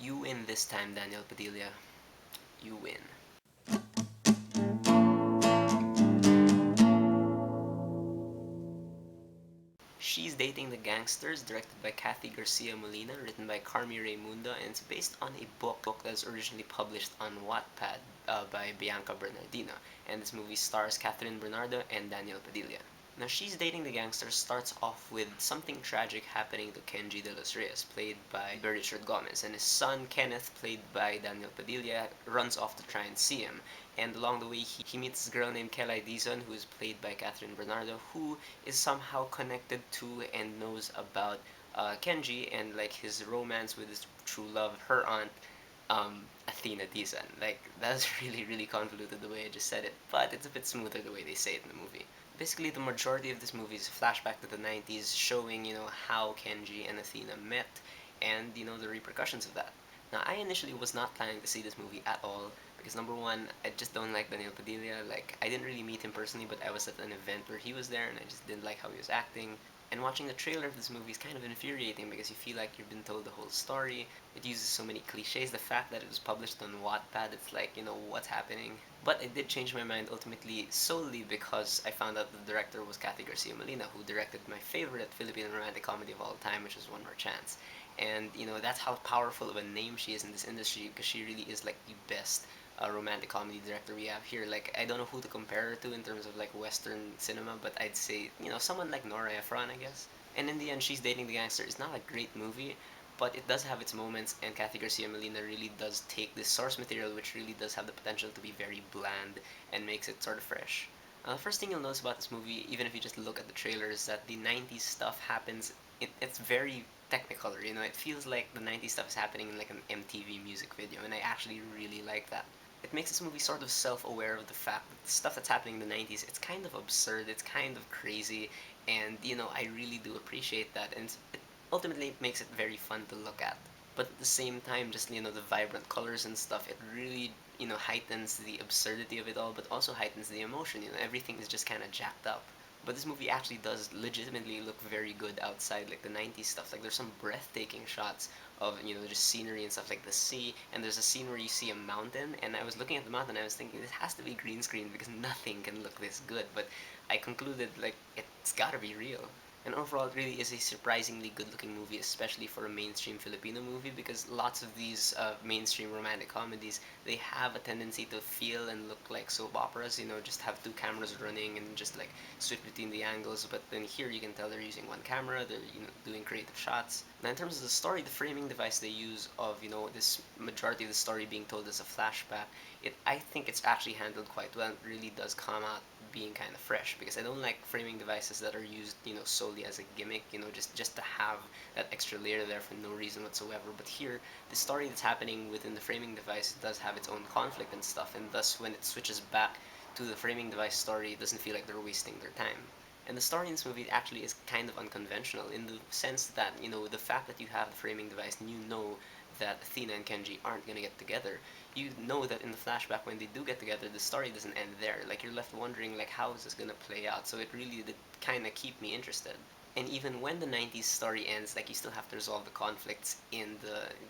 You win this time, Daniel Padilla. You win. She's Dating the Gangster is directed by Cathy Garcia-Molina, written by Carmi Raymunda, and it's based on a book that was originally published on Wattpad by Bianca Bernardino. And this movie stars Catherine Bernardo and Daniel Padilla. Now, She's Dating the Gangster starts off with something tragic happening to Kenji de los Reyes, played by Richard Gomez, and his son Kenneth, played by Daniel Padilla, runs off to try and see him. And along the way, he meets this girl named Kelly Dizon, who is played by Catherine Bernardo, who is somehow connected to and knows about Kenji and like his romance with his true love, her aunt, Athena Dizon. Like that's really really convoluted the way I just said it, but it's a bit smoother the way they say it in the movie. Basically, the majority of this movie is a flashback to the 90s, showing how Kenji and Athena met, and the repercussions of that. Now, I initially was not planning to see this movie at all because number one, I just don't like Daniel Padilla. Like, I didn't really meet him personally, but I was at an event where he was there, and I just didn't like how he was acting. And watching the trailer of this movie is kind of infuriating because you feel like you've been told the whole story. It uses so many cliches. The fact that it was published on Wattpad, it's like, what's happening? But I did change my mind ultimately solely because I found out the director was Cathy Garcia-Molina, who directed my favorite Filipino romantic comedy of all time, which is One More Chance. And that's how powerful of a name she is in this industry because she really is like the best romantic comedy director we have here. Like I don't know who to compare her to in terms of like Western cinema, but I'd say someone like Nora Ephron, I guess. And in the end, She's Dating the Gangster is not a great movie, but it does have its moments, and Cathy Garcia Molina really does take this source material, which really does have the potential to be very bland, and makes it sort of fresh. The first thing you'll notice about this movie, even if you just look at the trailer, is that the 90s stuff happens. It's very technicolor, it feels like the 90s stuff is happening in like an MTV music video, and I actually really like that. It makes this movie sort of self-aware of the fact that the stuff that's happening in the 90s, it's kind of absurd, it's kind of crazy, and I really do appreciate that, and it ultimately makes it very fun to look at. But at the same time, just the vibrant colors and stuff, it really heightens the absurdity of it all, but also heightens the emotion. Everything is just kind of jacked up. But this movie actually does legitimately look very good outside, like the 90s stuff. Like there's some breathtaking shots of just scenery and stuff like the sea, and there's a scene where you see a mountain, and I was looking at the mountain, and I was thinking this has to be green screen because nothing can look this good. But I concluded like it's got to be real. And overall, it really is a surprisingly good-looking movie, especially for a mainstream Filipino movie, because lots of these mainstream romantic comedies, they have a tendency to feel and look like soap operas, just have two cameras running and just like switch between the angles. But then here you can tell they're using one camera, they're doing creative shots. Now in terms of the story, the framing device they use of this majority of the story being told as a flashback, I think it's actually handled quite well. It really does come out being kind of fresh because I don't like framing devices that are used solely as a gimmick, just to have that extra layer there for no reason whatsoever. But here, the story that's happening within the framing device does have its own conflict and stuff, and thus when it switches back to the framing device story, it doesn't feel like they're wasting their time. And the story in this movie actually is kind of unconventional in the sense that the fact that you have the framing device and you know that Athena and Kenji aren't gonna get together, you know that in the flashback when they do get together, the story doesn't end there. Like you're left wondering like how is this gonna play out. So it really did kind of keep me interested. And even when the 90s story ends, like you still have to resolve the conflicts in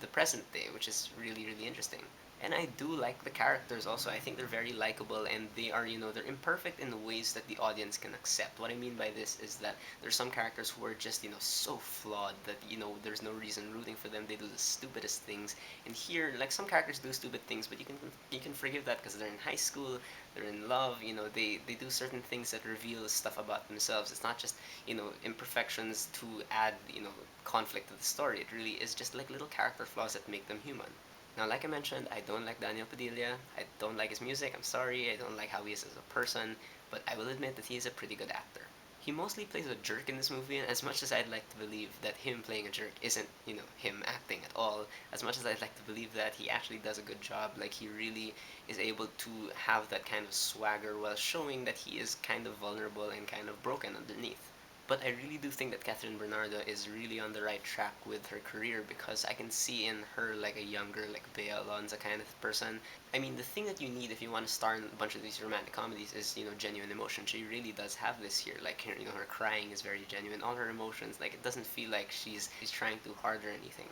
the present day, which is really really interesting. And I do like the characters also. I think they're very likable and they are, they're imperfect in the ways that the audience can accept. What I mean by this is that there's some characters who are just, so flawed that, there's no reason rooting for them. They do the stupidest things. And here, like some characters do stupid things, but you can forgive that because they're in high school, they're in love, they do certain things that reveal stuff about themselves. It's not just, imperfections to add, conflict to the story. It really is just like little character flaws that make them human. Now, like I mentioned, I don't like Daniel Padilla. I don't like his music. I'm sorry. I don't like how he is as a person. But I will admit that he is a pretty good actor. He mostly plays a jerk in this movie, and as much as I'd like to believe that him playing a jerk isn't, him acting at all, as much as I'd like to believe that he actually does a good job, like he really is able to have that kind of swagger while showing that he is kind of vulnerable and kind of broken underneath. But I really do think that Catherine Bernardo is really on the right track with her career because I can see in her like a younger, like Bea Alonzo kind of person. I mean, the thing that you need if you want to star in a bunch of these romantic comedies is, genuine emotion. She really does have this here. Like, her crying is very genuine. All her emotions, like, it doesn't feel like she's trying too hard or anything.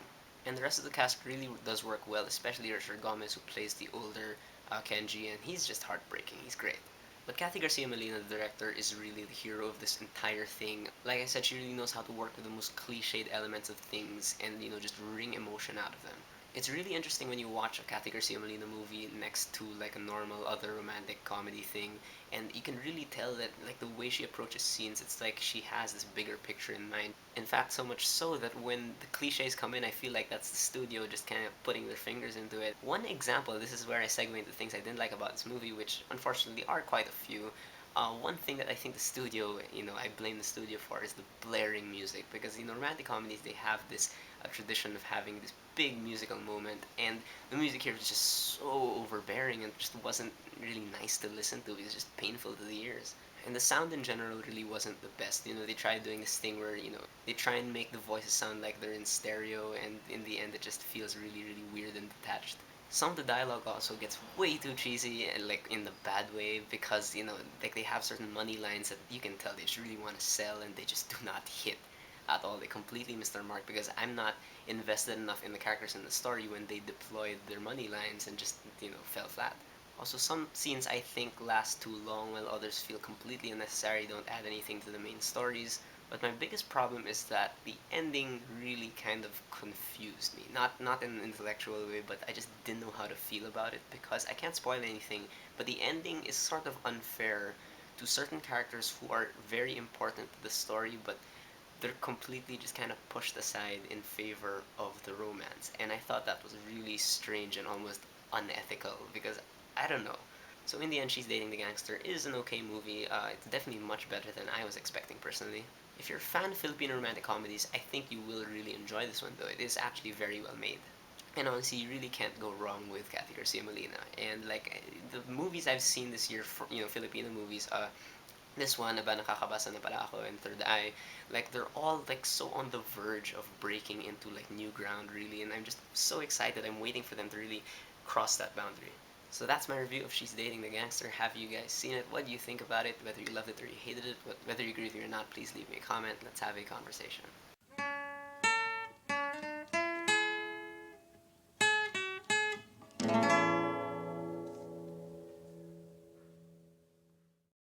And the rest of the cast really does work well, especially Richard Gomez, who plays the older Kenji, and he's just heartbreaking. He's great. But Cathy Garcia-Molina, the director, is really the hero of this entire thing. Like I said, she really knows how to work with the most cliched elements of things and, just wring emotion out of them. It's really interesting when you watch a Cathy Garcia Molina movie next to like a normal other romantic comedy thing, and you can really tell that like the way she approaches scenes, it's like she has this bigger picture in mind. In fact, so much so that when the cliches come in, I feel like that's the studio just kind of putting their fingers into it. One example, this is where I segue into things I didn't like about this movie, which unfortunately are quite a few. One thing that I think the studio, I blame the studio for is the blaring music because romantic comedies they have this a tradition of having this big musical moment, and the music here was just so overbearing and just wasn't really nice to listen to. It was just painful to the ears. And the sound in general really wasn't the best. They tried doing this thing where, they try and make the voices sound like they're in stereo, and in the end, it just feels really, really weird and detached. Some of the dialogue also gets way too cheesy and like in the bad way because like they have certain money lines that you can tell they just really want to sell and they just do not hit at all. They completely missed their mark because I'm not invested enough in the characters in the story when they deployed their money lines and just fell flat. Also, some scenes I think last too long while others feel completely unnecessary, don't add anything to the main stories. But my biggest problem is that the ending really kind of confused me. Not in an intellectual way, but I just didn't know how to feel about it because I can't spoil anything, but the ending is sort of unfair to certain characters who are very important to the story, but they're completely just kind of pushed aside in favor of the romance. And I thought that was really strange and almost unethical because I don't know. So in the end, She's Dating the Gangster is an okay movie. It's definitely much better than I was expecting personally. If you're a fan of Filipino romantic comedies, I think you will really enjoy this one though. It is actually very well made. And honestly, you really can't go wrong with Cathy Garcia Molina. And like the movies I've seen this year, for, Filipino movies, this one, Aba Nakakabasa na pala ako, and Third Eye, like they're all like so on the verge of breaking into like new ground really, and I'm just so excited. I'm waiting for them to really cross that boundary. So that's my review of She's Dating the Gangster. Have you guys seen it? What do you think about it? Whether you loved it or you hated it, whether you agree with me or not, please leave me a comment. Let's have a conversation.